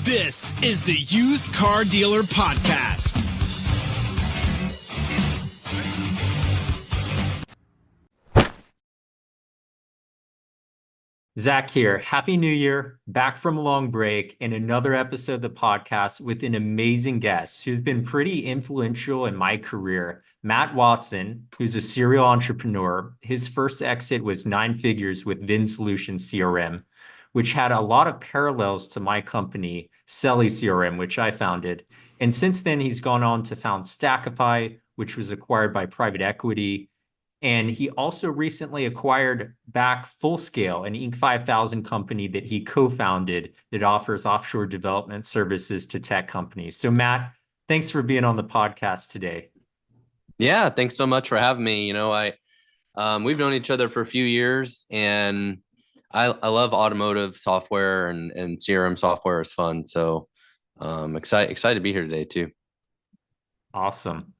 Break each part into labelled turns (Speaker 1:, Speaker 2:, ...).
Speaker 1: This is the Used Car Dealer Podcast.
Speaker 2: Zach here. Happy New Year. Back from a long break and another episode of the podcast with an amazing guest who's been pretty influential in my career. Matt Watson, who's a serial entrepreneur. His first exit was 9 figures with Vin Solutions CRM, which had a lot of parallels to my company, Selly CRM, which I founded. And since then, he's gone on to found Stackify, which was acquired by private equity. And he also recently acquired back Fullscale, an Inc. 5000 company that he co-founded that offers offshore development services to tech companies. So Matt, thanks for being on the podcast today.
Speaker 3: Yeah, thanks so much for having me. We've known each other for a few years, and I love automotive software and CRM software is fun. So excited to be here today too.
Speaker 2: Awesome.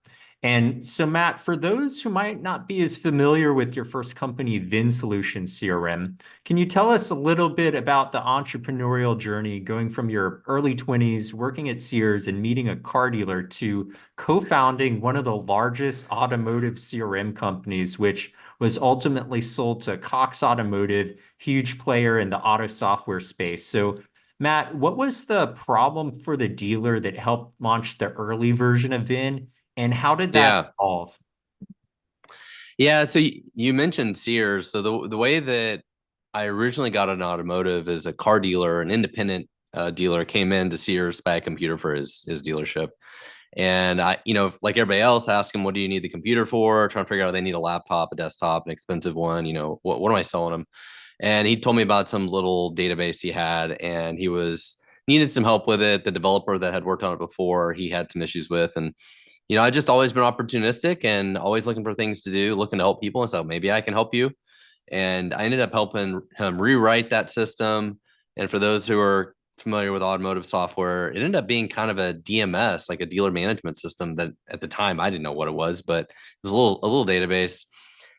Speaker 2: And so, Matt, for those who might not be as familiar with your first company, Vin Solutions CRM, can you tell us a little bit about the entrepreneurial journey going from your early 20s, working at Sears and meeting a car dealer to co-founding one of the largest automotive CRM companies, which was ultimately sold to Cox Automotive, huge player in the auto software space. So, Matt, what was the problem for the dealer that helped launch the early version of Vin? And how did that evolve?
Speaker 3: Yeah, so you mentioned Sears. So the way that I originally got an automotive is a car dealer, an independent dealer came in to Sears, buy a computer for his dealership. And I, like everybody else, asked him, what do you need the computer for? Trying to figure out if they need a laptop, a desktop, an expensive one. What am I selling them? And he told me about some little database he had, and he needed some help with it. The developer that had worked on it before, he had some issues with. And I just always been opportunistic and always looking for things to do, looking to help people. And so maybe I can help you. And I ended up helping him rewrite that system. And for those who are familiar with automotive software, it ended up being kind of a DMS, like a dealer management system that at the time I didn't know what it was, but it was a little database.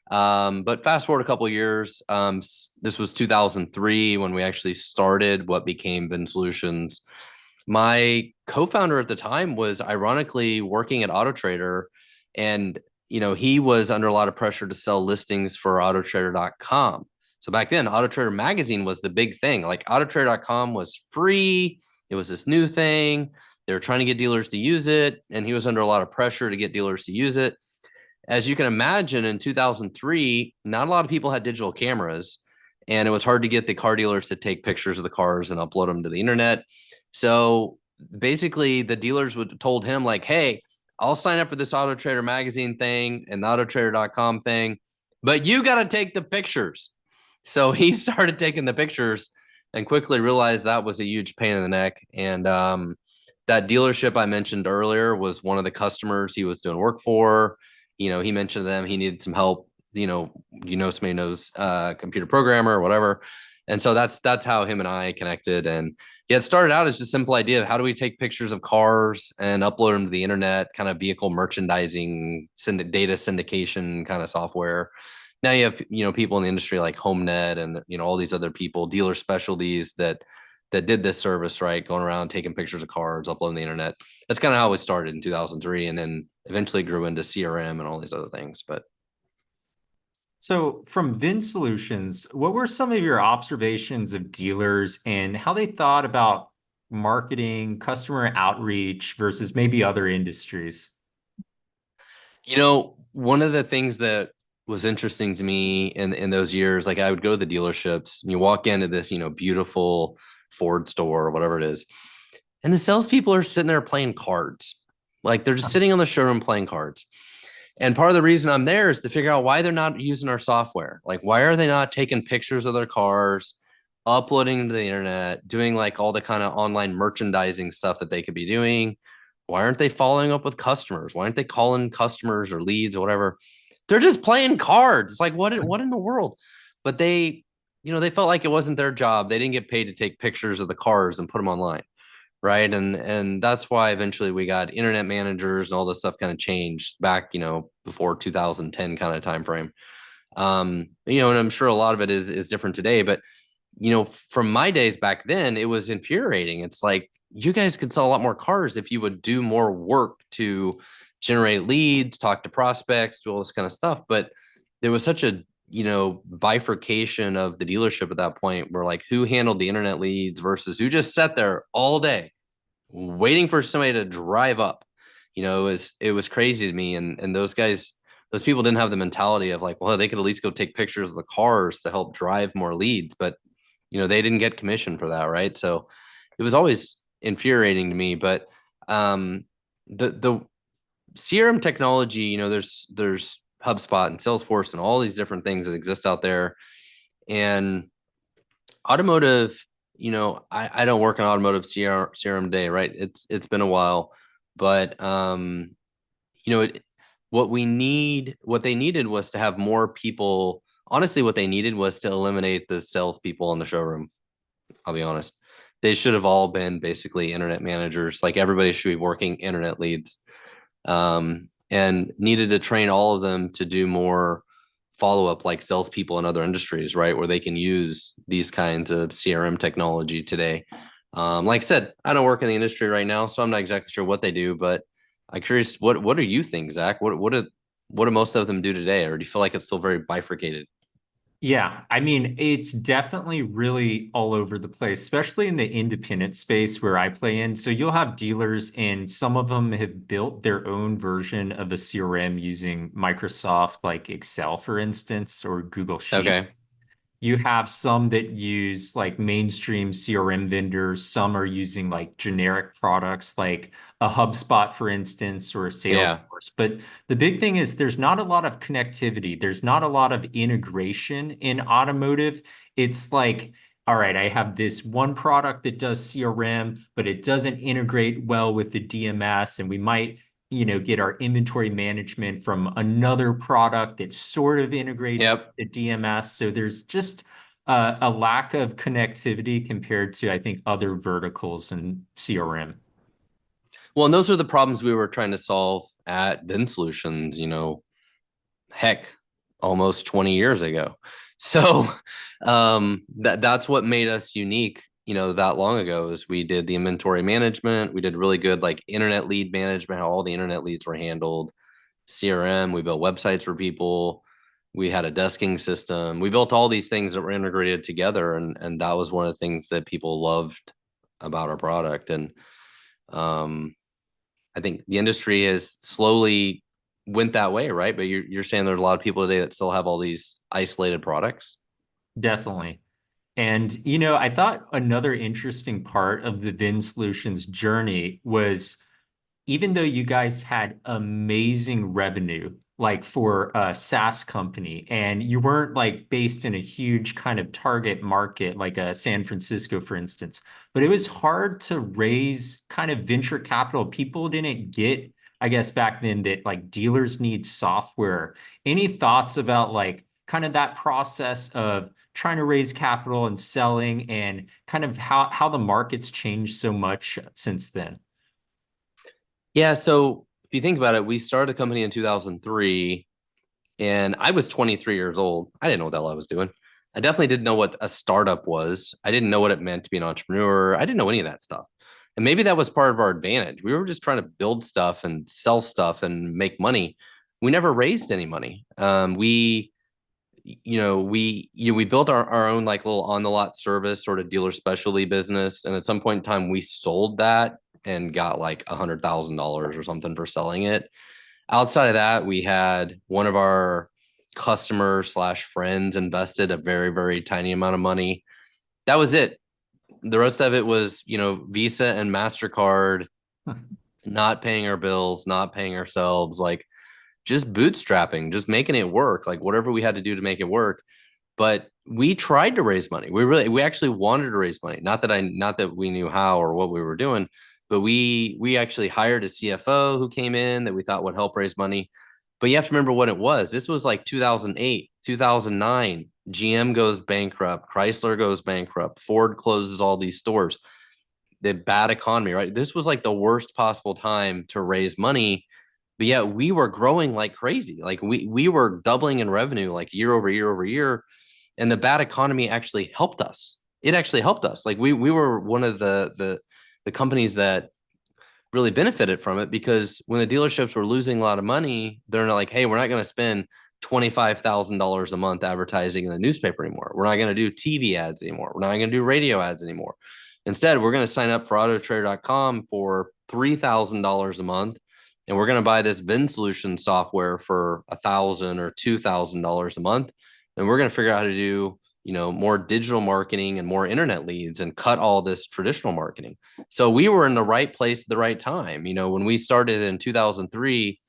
Speaker 3: But fast forward a couple of years, this was 2003 when we actually started what became Vin Solutions. My co-founder at the time was ironically working at Autotrader, and he was under a lot of pressure to sell listings for Autotrader.com. So back then, Autotrader magazine was the big thing. Like Autotrader.com was free. It was this new thing. They were trying to get dealers to use it, and he was under a lot of pressure to get dealers to use it. As you can imagine, in 2003, not a lot of people had digital cameras, and it was hard to get the car dealers to take pictures of the cars and upload them to the internet. So basically, the dealers told him like, hey, I'll sign up for this Autotrader magazine thing and the Autotrader.com thing, but you got to take the pictures. So he started taking the pictures and quickly realized that was a huge pain in the neck. And that dealership I mentioned earlier was one of the customers he was doing work for. He mentioned to them he needed some help. Somebody knows computer programmer or whatever. And so that's how him and I connected. And yeah, it started out as just a simple idea of how do we take pictures of cars and upload them to the internet, kind of vehicle merchandising, data syndication kind of software. Now you have, people in the industry like HomeNet and, all these other people, dealer specialties that did this service, right? Going around taking pictures of cars, uploading the internet. That's kind of how it started in 2003, and then eventually grew into CRM and all these other things. But
Speaker 2: so from Vin Solutions, what were some of your observations of dealers and how they thought about marketing, customer outreach versus maybe other industries?
Speaker 3: One of the things that was interesting to me in those years, like I would go to the dealerships and you walk into this, beautiful Ford store or whatever it is, and the salespeople are sitting there playing cards. Like they're just sitting on the showroom playing cards. And part of the reason I'm there is to figure out why they're not using our software. Like, why are they not taking pictures of their cars, uploading to the internet, doing like all the kind of online merchandising stuff that they could be doing? Why aren't they following up with customers? Why aren't they calling customers or leads or whatever? They're just playing cards. It's like, what in the world? But they felt like it wasn't their job. They didn't get paid to take pictures of the cars and put them online. Right. And that's why eventually we got internet managers and all this stuff kind of changed back, before 2010 kind of time frame. And I'm sure a lot of it is different today, but from my days back then, it was infuriating. It's like, you guys could sell a lot more cars if you would do more work to generate leads, talk to prospects, do all this kind of stuff. But there was such a, bifurcation of the dealership at that point where like who handled the internet leads versus who just sat there all day waiting for somebody to drive up. It was crazy to me. And those people didn't have the mentality of like, well, they could at least go take pictures of the cars to help drive more leads, but they didn't get commission for that, right? So it was always infuriating to me. But the CRM technology, there's HubSpot and Salesforce and all these different things that exist out there. And automotive, I don't work in automotive CRM today, right? It's been a while, but what they needed was to have more people. Honestly, what they needed was to eliminate the salespeople in the showroom. I'll be honest. They should have all been basically internet managers. Like everybody should be working internet leads, and needed to train all of them to do more follow up like salespeople in other industries, right? Where they can use these kinds of CRM technology today. Like I said, I don't work in the industry right now, so I'm not exactly sure what they do, but I'm curious, what do you think, Zach? What do most of them do today? Or do you feel like it's still very bifurcated?
Speaker 2: Yeah, I mean, it's definitely really all over the place, especially in the independent space where I play in. So you'll have dealers, and some of them have built their own version of a CRM using Microsoft, like Excel, for instance, or Google
Speaker 3: Okay.
Speaker 2: Sheets. You have some that use like mainstream CRM vendors. Some are using like generic products like a HubSpot, for instance, or a
Speaker 3: Yeah.
Speaker 2: Salesforce. But the big thing is there's not a lot of connectivity. There's not a lot of integration in automotive. It's like, all right, I have this one product that does CRM, but it doesn't integrate well with the DMS, and we might get our inventory management from another product that sort of integrates with
Speaker 3: Yep.
Speaker 2: the DMS. So there's just a lack of connectivity compared to, I think, other verticals in CRM.
Speaker 3: Well, and those are the problems we were trying to solve at Vin Solutions, heck, almost 20 years ago. So that's what made us unique, that long ago is we did the inventory management. We did really good like internet lead management, how all the internet leads were handled. CRM, we built websites for people. We had a desking system. We built all these things that were integrated together. And that was one of the things that people loved about our product. And um, I think the industry has slowly went that way, right? But you're saying there are a lot of people today that still have all these isolated products.
Speaker 2: Definitely. And, I thought another interesting part of the Vin Solutions journey was, even though you guys had amazing revenue, like for a SaaS company, and you weren't like based in a huge kind of target market, like a San Francisco, for instance, but it was hard to raise kind of venture capital. People didn't get, I guess, back then that like dealers need software. Any thoughts about like kind of that process of trying to raise capital and selling, and kind of how the market's changed so much since then?
Speaker 3: Yeah. So if you think about it, we started the company in 2003 and I was 23 years old. I didn't know what the hell I was doing. I definitely didn't know what a startup was. I didn't know what it meant to be an entrepreneur. I didn't know any of that stuff. And maybe that was part of our advantage. We were just trying to build stuff and sell stuff and make money. We never raised any money. We built our own like little on the lot service sort of dealer specialty business. And at some point in time, we sold that and got like $100,000 or something for selling it. Outside of that, we had one of our customers slash friends invested a very, very tiny amount of money. That was it. The rest of it was, Visa and MasterCard, not paying our bills, not paying ourselves, like just bootstrapping, just making it work, like whatever we had to do to make it work. But we tried to raise money. We actually wanted to raise money. Not that we knew how or what we were doing, but we actually hired a CFO who came in that we thought would help raise money. But you have to remember what it was. This was like 2008, 2009. GM goes bankrupt, Chrysler goes bankrupt, Ford closes all these stores. The bad economy, right? This was like the worst possible time to raise money, but yet we were growing like crazy. Like we were doubling in revenue like year over year over year, and the bad economy actually helped us. It actually helped us. Like we were one of the companies that really benefited from it, because when the dealerships were losing a lot of money, they're not like, hey, we're not going to spend $25,000 a month advertising in the newspaper anymore. We're not going to do TV ads anymore. We're not going to do radio ads anymore. Instead, we're going to sign up for Autotrader.com for $3,000 a month, and we're going to buy this Vin Solutions software for $1,000 or $2,000 a month, and we're going to figure out how to do more digital marketing and more internet leads and cut all this traditional marketing. So we were in the right place at the right time. When we started in 2003,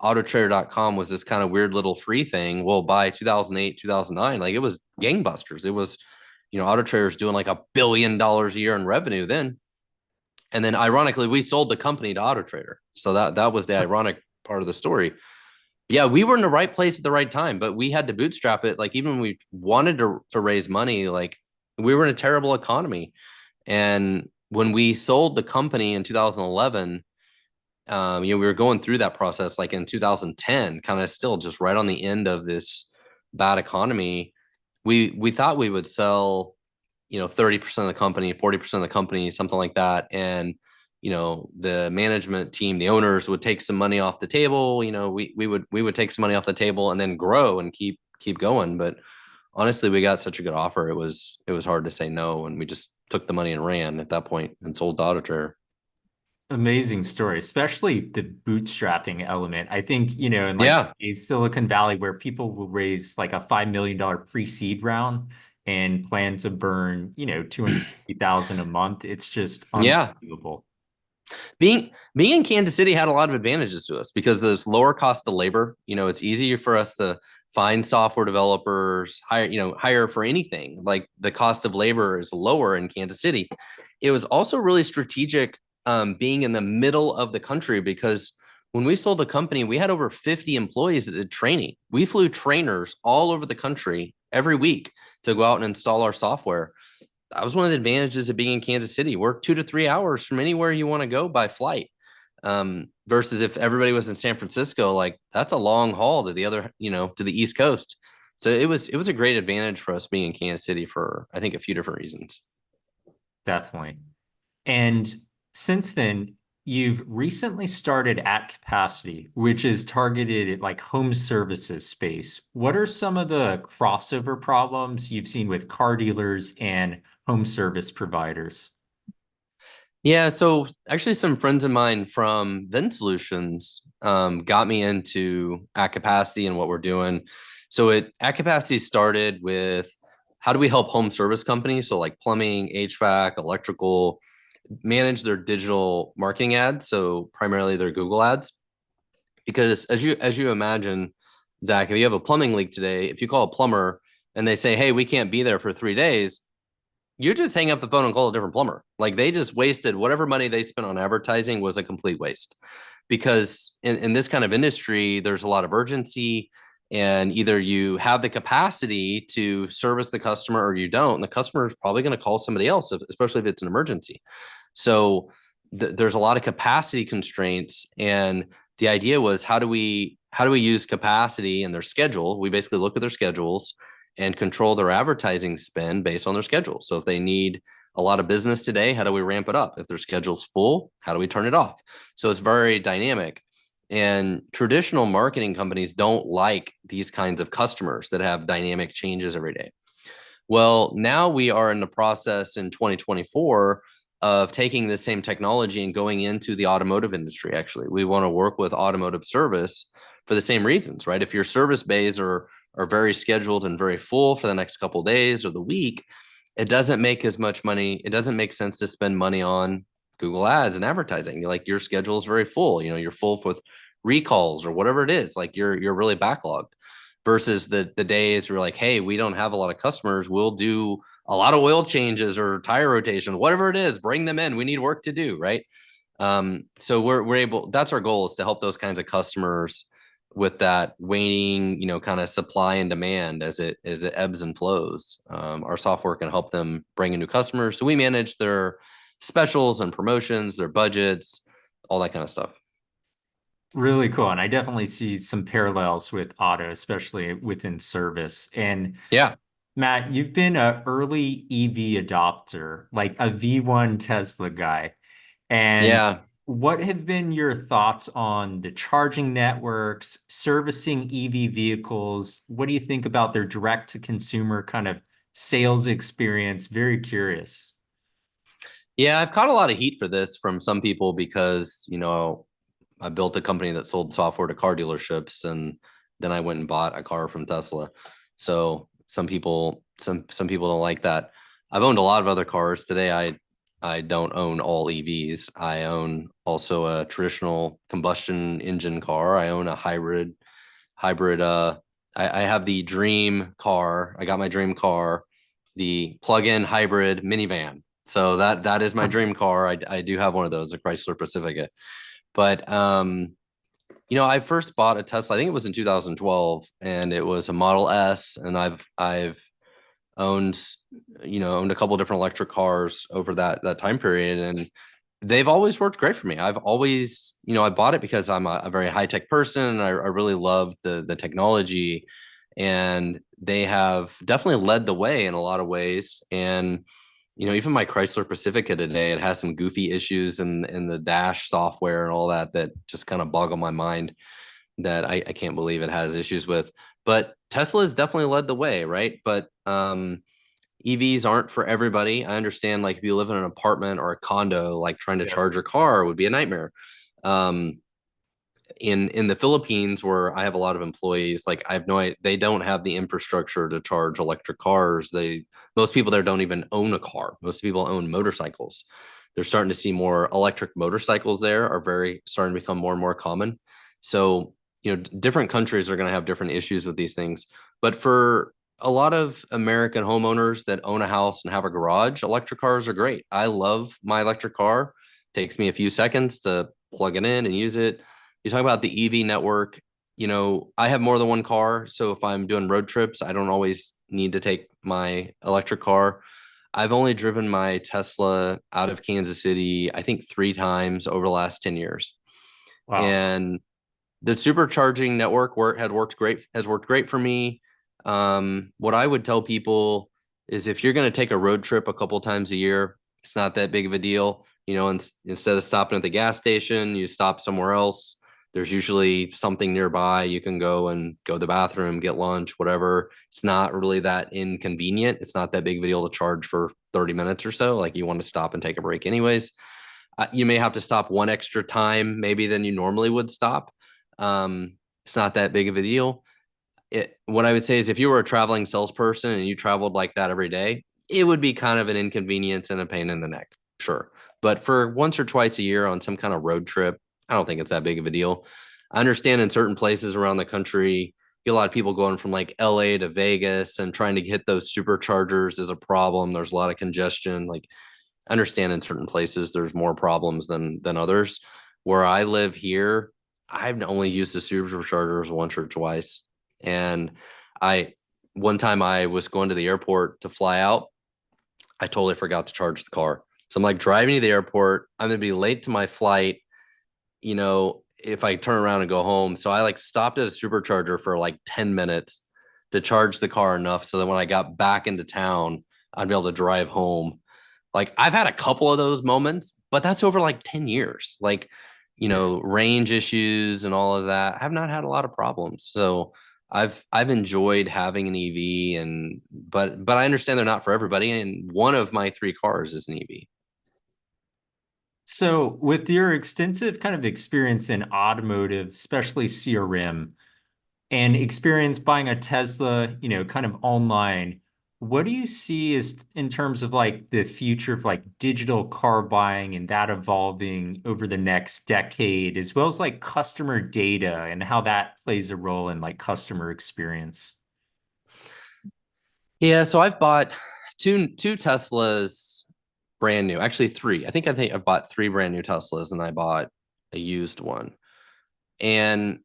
Speaker 3: Autotrader.com was this kind of weird little free thing. Well, by 2008, 2009, like it was gangbusters. It was, Autotrader's doing like $1 billion a year in revenue then. And then ironically, we sold the company to Autotrader. So that was the ironic part of the story. Yeah, we were in the right place at the right time, but we had to bootstrap it. Like even when we wanted to raise money, like we were in a terrible economy. And when we sold the company in 2011, we were going through that process like in 2010, kind of still just right on the end of this bad economy. We thought we would sell, 30% of the company, 40% of the company, something like that. And the management team, the owners would take some money off the table. We would take some money off the table and then grow and keep going. But honestly, we got such a good offer. It was hard to say no. And we just took the money and ran at that point and sold to Autotrader.
Speaker 2: Amazing story, especially the bootstrapping element. I think, in like
Speaker 3: Yeah.
Speaker 2: Silicon Valley, where people will raise like a $5 million pre-seed round and plan to burn, 250,000 a month. It's just
Speaker 3: Yeah.
Speaker 2: unbelievable.
Speaker 3: Being in Kansas City had a lot of advantages to us because there's lower cost of labor. It's easier for us to find software developers, hire for anything. Like the cost of labor is lower in Kansas City. It was also really strategic being in the middle of the country, because when we sold the company, we had over 50 employees that did training. We flew trainers all over the country every week to go out and install our software. That was one of the advantages of being in Kansas City. We're 2 to 3 hours from anywhere you want to go by flight. Versus if everybody was in San Francisco, like that's a long haul to the other, to the East Coast. So it was a great advantage for us being in Kansas City for, I think, a few different reasons.
Speaker 2: Definitely. And since then, you've recently started At Capacity, which is targeted at like home services space. What are some of the crossover problems you've seen with car dealers and home service providers?
Speaker 3: Yeah, so actually some friends of mine from Vin Solutions got me into At Capacity and what we're doing. So At Capacity started with how do we help home service companies, so like plumbing, HVAC, electrical, manage their digital marketing ads, so primarily their Google ads. Because as you imagine, Zach, if you have a plumbing leak today, if you call a plumber and they say, hey, we can't be there for 3 days, you just hang up the phone and call a different plumber. Like they just wasted whatever money they spent on advertising was a complete waste. Because in this kind of industry, there's a lot of urgency, and either you have the capacity to service the customer or you don't. And the customer is probably going to call somebody else, especially if it's an emergency. So there's a lot of capacity constraints, and the idea was how do we use capacity and their schedule? We basically look at their schedules and control their advertising spend based on their schedule. So if they need a lot of business today, how do we ramp it up? If their schedule's full, how do we turn it off? So it's very dynamic. And traditional marketing companies don't like these kinds of customers that have dynamic changes every day. Well, now we are in the process in 2024 of taking the same technology and going into the automotive industry. Actually, we want to work with automotive service for the same reasons, right? If your service bays are very scheduled and very full for the next couple of days or the week, it doesn't make as much money. It doesn't make sense to spend money on Google ads and advertising. Like your schedule is very full, you're full with recalls or whatever it is, like you're really backlogged, versus the days where like, hey, we don't have a lot of customers. We'll do a lot of oil changes or tire rotation, whatever it is, bring them in. We need work to do, right? So we're able, that's our goal, is to help those kinds of customers with that waning, kind of supply and demand as it ebbs and flows. Our software can help them bring in new customers. So we manage their specials and promotions, their budgets, all that kind of stuff.
Speaker 2: Really cool. And I definitely see some parallels with auto, especially within service. And
Speaker 3: Yeah.
Speaker 2: Matt, you've been an early EV adopter, like a V1 Tesla guy. And
Speaker 3: Yeah.
Speaker 2: what have been your thoughts on the charging networks, servicing EV vehicles? What do you think about their direct to consumer kind of sales experience? Very curious.
Speaker 3: Yeah, I've caught a lot of heat for this from some people because, I built a company that sold software to car dealerships, and then I went and bought a car from Tesla. So some people don't like that. I've owned a lot of other cars. Today I don't own all EVs. I own also a traditional combustion engine car. I own a hybrid I have the dream car. I got my dream car, the plug-in hybrid minivan. So that is my dream car. I do have one of those, a Chrysler Pacifica. But I first bought a Tesla. I think it was in 2012, and it was a Model S. And I've owned owned a couple different electric cars over that time period, and they've always worked great for me. I've always, I bought it because I'm a very high tech person. And I really love the technology, and they have definitely led the way in a lot of ways. And even my Chrysler Pacifica today, it has some goofy issues in the dash software and all that just kind of boggle my mind, that I can't believe it has issues with. But Tesla has definitely led the way, right? But EVs aren't for everybody. I understand, like, if you live in an apartment or a condo, like trying to charge your car would be a nightmare. Um, in the Philippines, where I have a lot of employees, like, I have no idea, they don't have the infrastructure to charge electric cars. Most people there don't even own a car. Most people own motorcycles. They're starting to see more electric motorcycles there are very starting to become more and more common. So, different countries are going to have different issues with these things. But for a lot of American homeowners that own a house and have a garage, electric cars are great. I love my electric car. Takes me a few seconds to plug it in and use it. You talk about the EV network. I have more than one car. So if I'm doing road trips, I don't always need to take my electric car. I've only driven my Tesla out of Kansas City, I think 3 times over the last 10 years.
Speaker 2: Wow.
Speaker 3: And the supercharging network has worked great for me. What I would tell people is, if you're going to take a road trip a couple times a year, it's not that big of a deal. Instead of stopping at the gas station, you stop somewhere else. There's usually something nearby. You can go to the bathroom, get lunch, whatever. It's not really that inconvenient. It's not that big of a deal to charge for 30 minutes or so. Like, you want to stop and take a break anyways. You may have to stop one extra time maybe than you normally would stop. It's not that big of a deal. What I would say is, if you were a traveling salesperson and you traveled like that every day, it would be kind of an inconvenience and a pain in the neck. Sure. But for once or twice a year on some kind of road trip, I don't think it's that big of a deal. I understand in certain places around the country, you get a lot of people going from like LA to Vegas, and trying to hit those superchargers is a problem. There's a lot of congestion. Like, I understand in certain places there's more problems than others. Where I live here, I've only used the superchargers once or twice. And I one time I was going to the airport to fly out. I totally forgot to charge the car. So I'm like driving to the airport. I'm gonna be late to my flight, if I turn around and go home. So I like stopped at a supercharger for like 10 minutes to charge the car enough so that when I got back into town, I'd be able to drive home. Like, I've had a couple of those moments, but that's over like 10 years. Like, range issues and all of that. I have not had a lot of problems. So I've enjoyed having an EV, but I understand they're not for everybody. And one of my 3 cars is an EV.
Speaker 2: So, with your extensive kind of experience in automotive, especially CRM, and experience buying a Tesla, kind of online, what do you see as in terms of like the future of like digital car buying and that evolving over the next decade, as well as like customer data and how that plays a role in like customer experience?
Speaker 3: Yeah, so I've bought two Teslas brand new. Actually, three. I think I've bought 3 brand new Teslas, and I bought a used one. And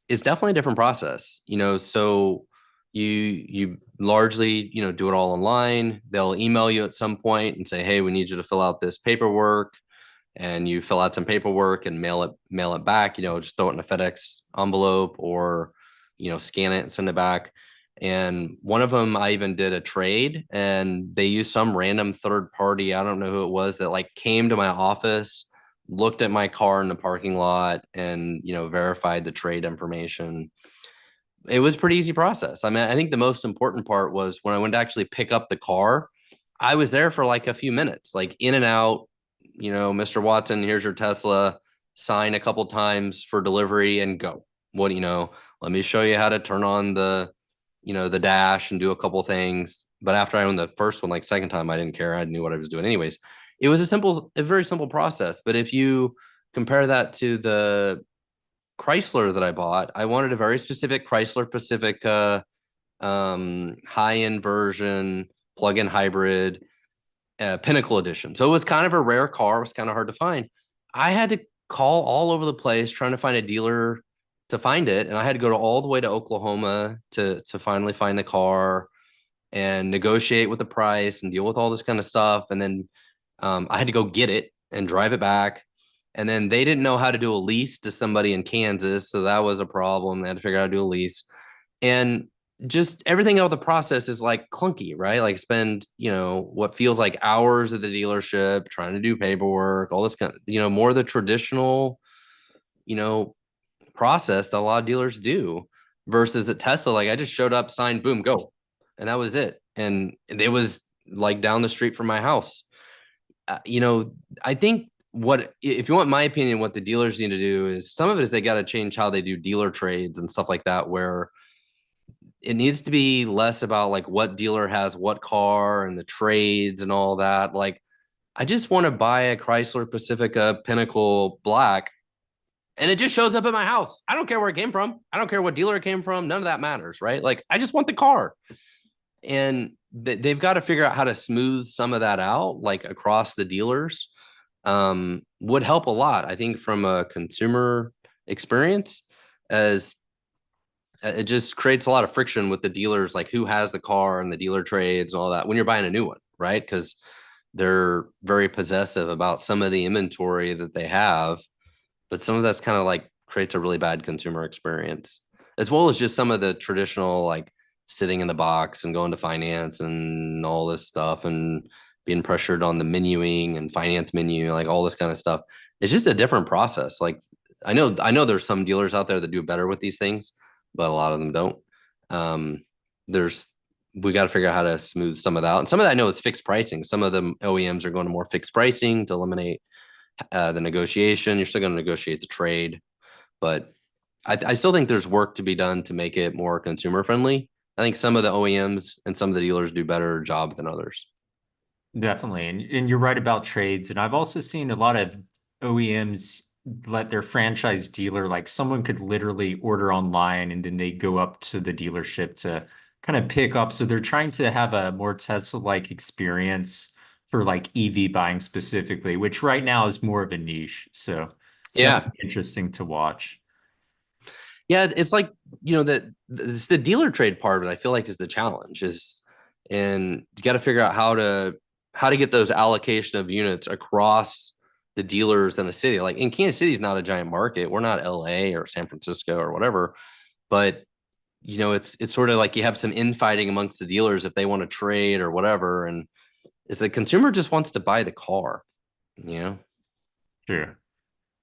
Speaker 3: it's definitely a different process. So you largely, do it all online. They'll email you at some point and say, "Hey, we need you to fill out this paperwork." And you fill out some paperwork and mail it back. Just throw it in a FedEx envelope, or scan it and send it back. And one of them, I even did a trade, and they used some random third party. I don't know who it was, that like came to my office, looked at my car in the parking lot and, verified the trade information. It was a pretty easy process. I mean, I think the most important part was when I went to actually pick up the car, I was there for like a few minutes, like in and out, Mr. Watson, here's your Tesla, sign a couple times for delivery and go. What do you know? Let me show you how to turn on the dash and do a couple things. But after I owned the first one, like second time, I didn't care. I knew what I was doing anyways. It was a very simple process. But if you compare that to the Chrysler that I bought, I wanted a very specific Chrysler Pacifica, high-end version, plug-in hybrid, Pinnacle edition. So it was kind of a rare car. It was kind of hard to find. I had to call all over the place trying to find a dealer to find it, and I had to go all the way to Oklahoma to finally find the car and negotiate with the price and deal with all this kind of stuff. And then I had to go get it and drive it back. And then they didn't know how to do a lease to somebody in Kansas. So that was a problem. They had to figure out how to do a lease. And just everything about the process is like clunky, right? Like spend, what feels like hours at the dealership trying to do paperwork, all this kind of, more of the traditional, process that a lot of dealers do versus at Tesla. Like I just showed up, signed, boom, go. And that was it. And it was like down the street from my house. I think if you want my opinion, what the dealers need to do is some of it is they got to change how they do dealer trades and stuff like that, where it needs to be less about like what dealer has what car and the trades and all that. Like, I just want to buy a Chrysler Pacifica Pinnacle Black and it just shows up at my house. I don't care where it came from. I don't care what dealer it came from. None of that matters, right? Like, I just want the car. And they've got to figure out how to smooth some of that out, like across the dealers, would help a lot. I think from a consumer experience, as it just creates a lot of friction with the dealers, like who has the car and the dealer trades and all that when you're buying a new one, right? Because they're very possessive about some of the inventory that they have, but some of that's kind of like creates a really bad consumer experience, as well as just some of the traditional like sitting in the box and going to finance and all this stuff and being pressured on the menuing and finance menu, like all this kind of stuff. It's just a different process. Like I know there's some dealers out there that do better with these things, but a lot of them don't. We got to figure out how to smooth some of that out. And some of that I know is fixed pricing. Some of the OEMs are going to more fixed pricing to eliminate the negotiation. You're still going to negotiate the trade, but I still think there's work to be done to make it more consumer friendly. I think some of the OEMs and some of the dealers do better job than others.
Speaker 2: Definitely. And you're right about trades. And I've also seen a lot of OEMs let their franchise dealer, like someone could literally order online and then they go up to the dealership to kind of pick up. So they're trying to have a more Tesla-like experience for like EV buying specifically, which right now is more of a niche. So
Speaker 3: Yeah.
Speaker 2: interesting to watch.
Speaker 3: Yeah, it's like, that it's the dealer trade part of it, I feel like is the challenge and you got to figure out how to get those allocation of units across the dealers in the city. Like in Kansas City is not a giant market. We're not LA or San Francisco or whatever, but it's sort of like you have some infighting amongst the dealers if they want to trade or whatever. And is the consumer just wants to buy the car,
Speaker 2: Sure.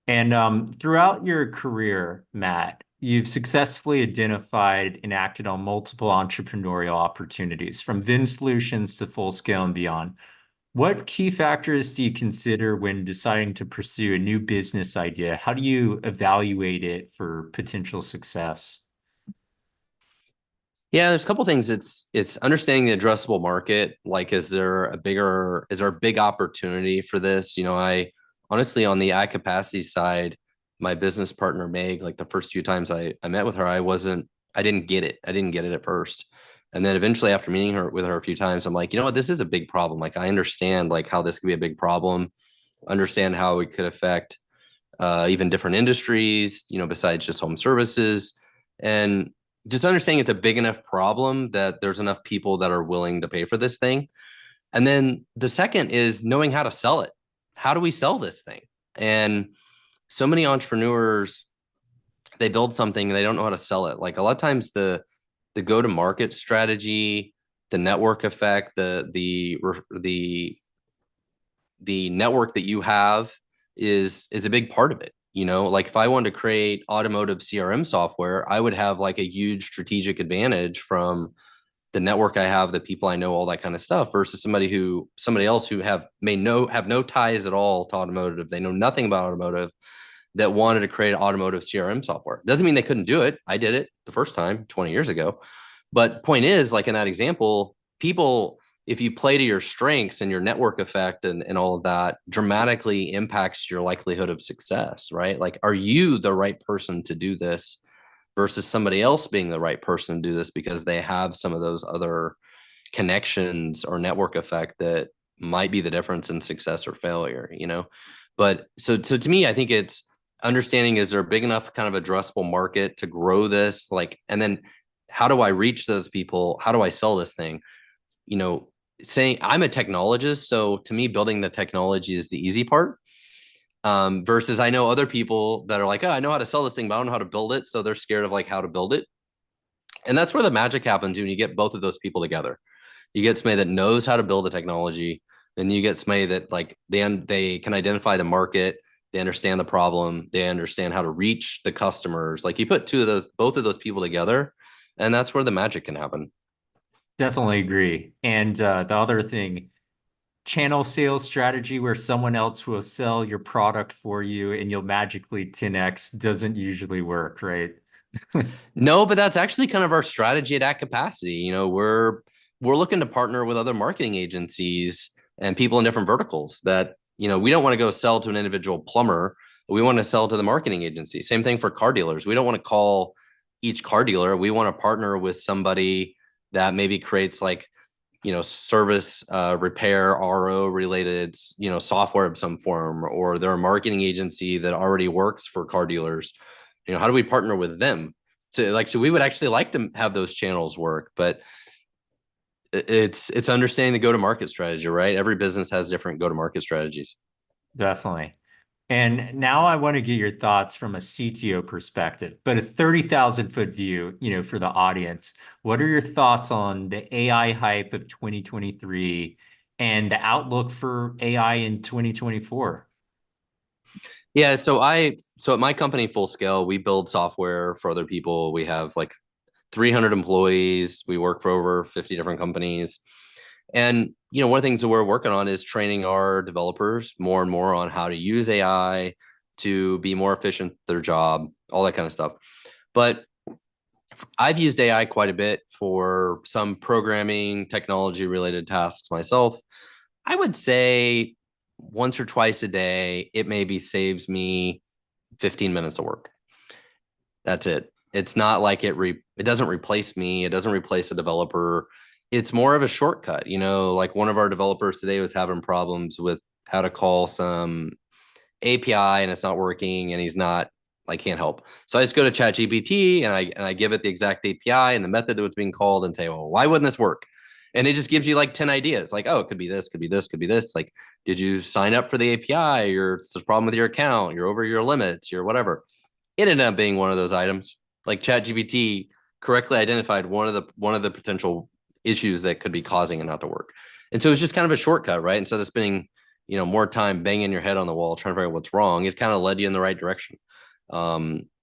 Speaker 2: And throughout your career, Matt, you've successfully identified and acted on multiple entrepreneurial opportunities, from Vin Solutions to Full Scale and beyond. What key factors do you consider when deciding to pursue a new business idea? How do you evaluate it for potential success?
Speaker 3: Yeah, there's a couple things. It's understanding the addressable market. Like, is there a big opportunity for this? I honestly, on the iCapacity side, my business partner Meg, like the first few times I met with her, I didn't get it. I didn't get it at first. And then eventually after meeting her with her a few times, I'm like, you know what, this is a big problem. Like I understand like how this could be a big problem, understand how it could affect even different industries, besides just home services. And just understanding it's a big enough problem that there's enough people that are willing to pay for this thing. And then the second is knowing how to sell it. How do we sell this thing? And so many entrepreneurs, they build something and they don't know how to sell it. Like a lot of times the go-to-market strategy, the network effect, the network that you have is a big part of it. Like if I wanted to create automotive CRM software, I would have like a huge strategic advantage from the network I have, the people I know, all that kind of stuff, versus somebody else who have no ties at all to automotive. They know nothing about automotive, that wanted to create automotive CRM software. Doesn't mean they couldn't do it. I did it the first time 20 years ago. But point is, like in that example, people, if you play to your strengths and your network effect and all of that, dramatically impacts your likelihood of success, right? Like, are you the right person to do this versus somebody else being the right person to do this because they have some of those other connections or network effect that might be the difference in success or failure. But so to me, I think it's understanding, is there a big enough kind of addressable market to grow this? Like, and then how do I reach those people? How do I sell this thing? Saying I'm a technologist, so to me, building the technology is the easy part. Versus I know other people that are like, oh, I know how to sell this thing, but I don't know how to build it. So they're scared of like how to build it. And that's where the magic happens when you get both of those people together. You get somebody that knows how to build the technology, and you get somebody that like they can identify the market, they understand the problem, they understand how to reach the customers. Like you put both of those people together, and that's where the magic can happen.
Speaker 2: Definitely agree. And the other thing, channel sales strategy where someone else will sell your product for you and you'll magically 10x doesn't usually work, right?
Speaker 3: No, but that's actually kind of our strategy at capacity. We're looking to partner with other marketing agencies and people in different verticals that, we don't want to go sell to an individual plumber. We want to sell to the marketing agency. Same thing for car dealers. We don't want to call each car dealer. We want to partner with somebody that maybe creates like, service, repair, RO related, software of some form, or they're a marketing agency that already works for car dealers. How do we partner with them? So we would actually like to have those channels work, but it's understanding the go-to-market strategy, right? Every business has different go-to-market strategies.
Speaker 2: Definitely. And now I want to get your thoughts from a CTO perspective, but a 30,000-foot view, for the audience. What are your thoughts on the AI hype of 2023 and the outlook for AI in 2024?
Speaker 3: Yeah, so at my company, Full Scale, we build software for other people. We have like 300 employees. We work for over 50 different companies. And, one of the things that we're working on is training our developers more and more on how to use AI to be more efficient at their job, all that kind of stuff. But I've used AI quite a bit for some programming technology related tasks myself. I would say once or twice a day, it maybe saves me 15 minutes of work. That's it. It's not like it doesn't replace me. It doesn't replace a developer. It's more of a shortcut. Like one of our developers today was having problems with how to call some API and it's not working, and he's not like can't help. So I just go to ChatGPT and I give it the exact API and the method that was being called and say, well, why wouldn't this work? And it just gives you like 10 ideas. Like, oh, it could be this, could be this, could be this. Like, did you sign up for the API? Or there's a problem with your account. You're over your limits. You're whatever. It ended up being one of those items. Like ChatGPT correctly identified one of the potential issues that could be causing it not to work. And so it's just kind of a shortcut, right? Instead of spending more time banging your head on the wall trying to figure out what's wrong, it kind of led you in the right direction.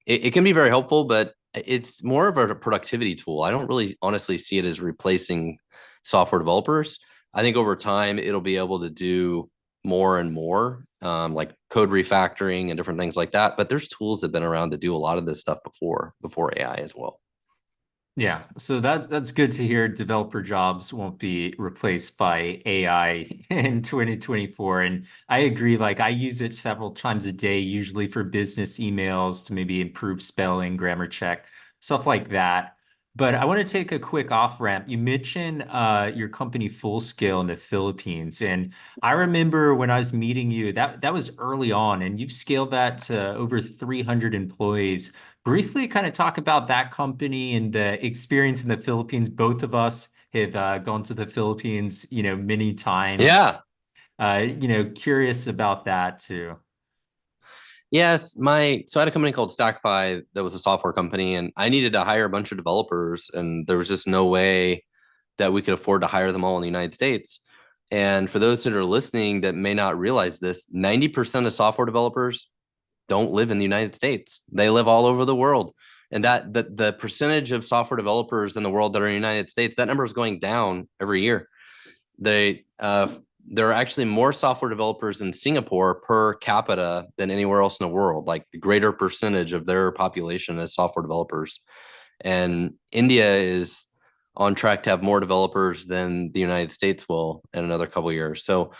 Speaker 3: It can be very helpful, but it's more of a productivity tool. I don't really honestly see it as replacing software developers. I think over time it'll be able to do more and more, like code refactoring and different things like that. But there's tools that have been around to do a lot of this stuff before AI as well.
Speaker 2: Yeah, so that's good to hear. Developer jobs won't be replaced by AI in 2024. And I agree, like I use it several times a day, usually for business emails to maybe improve spelling, grammar check, stuff like that. But I want to take a quick off ramp. You mentioned your company Full Scale in the Philippines. And I remember when I was meeting you, that was early on, and you've scaled that to over 300 employees. Briefly kind of talk about that company and the experience in the Philippines. Both of us have gone to the Philippines, many times.
Speaker 3: Yeah.
Speaker 2: Curious about that too.
Speaker 3: Yes, so I had a company called Stackify that was a software company, and I needed to hire a bunch of developers, and there was just no way that we could afford to hire them all in the United States. And for those that are listening that may not realize this, 90% of software developers don't live in the United States. They live all over the world. And that the percentage of software developers in the world that are in the United States, that number is going down every year. There are actually more software developers in Singapore per capita than anywhere else in the world. Like the greater percentage of their population is software developers. And India is on track to have more developers than the United States will in another couple of years. So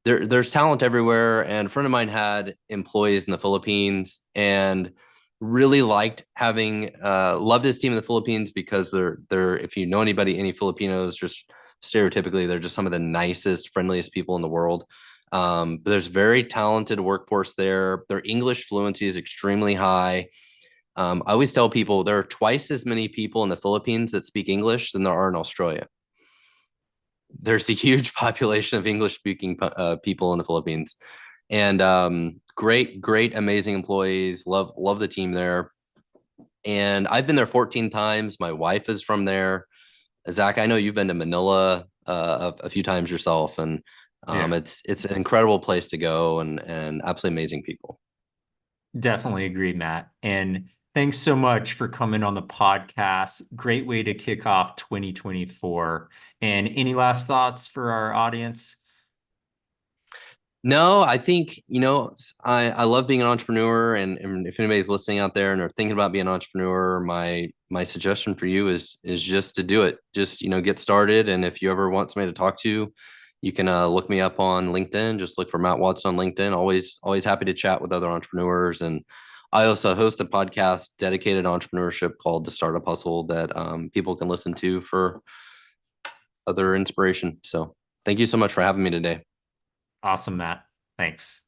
Speaker 3: there's talent everywhere. And a friend of mine had employees in the Philippines and really liked having loved his team in the Philippines because they're if you know any Filipinos, just stereotypically they're just some of the nicest, friendliest people in the world. But there's very talented workforce there. Their English fluency is extremely high. I always tell people there are twice as many people in the Philippines that speak English than there are in Australia. There's a huge population of English speaking people in the Philippines, and great, amazing employees. Love the team there. And I've been there 14 times. My wife is from there. Zach, I know you've been to Manila a few times yourself, and it's an incredible place to go and absolutely amazing people.
Speaker 2: Definitely agree, Matt. And thanks so much for coming on the podcast. Great way to kick off 2024. And any last thoughts for our audience?
Speaker 3: No, I think, I love being an entrepreneur, and if anybody's listening out there and are thinking about being an entrepreneur, my suggestion for you is just to do it. Just, get started. And if you ever want somebody to talk to, you can look me up on LinkedIn. Just look for Matt Watson on LinkedIn. Always happy to chat with other entrepreneurs. And I also host a podcast dedicated to entrepreneurship called The Startup Hustle that people can listen to for other inspiration. So thank you so much for having me today.
Speaker 2: Awesome, Matt. Thanks.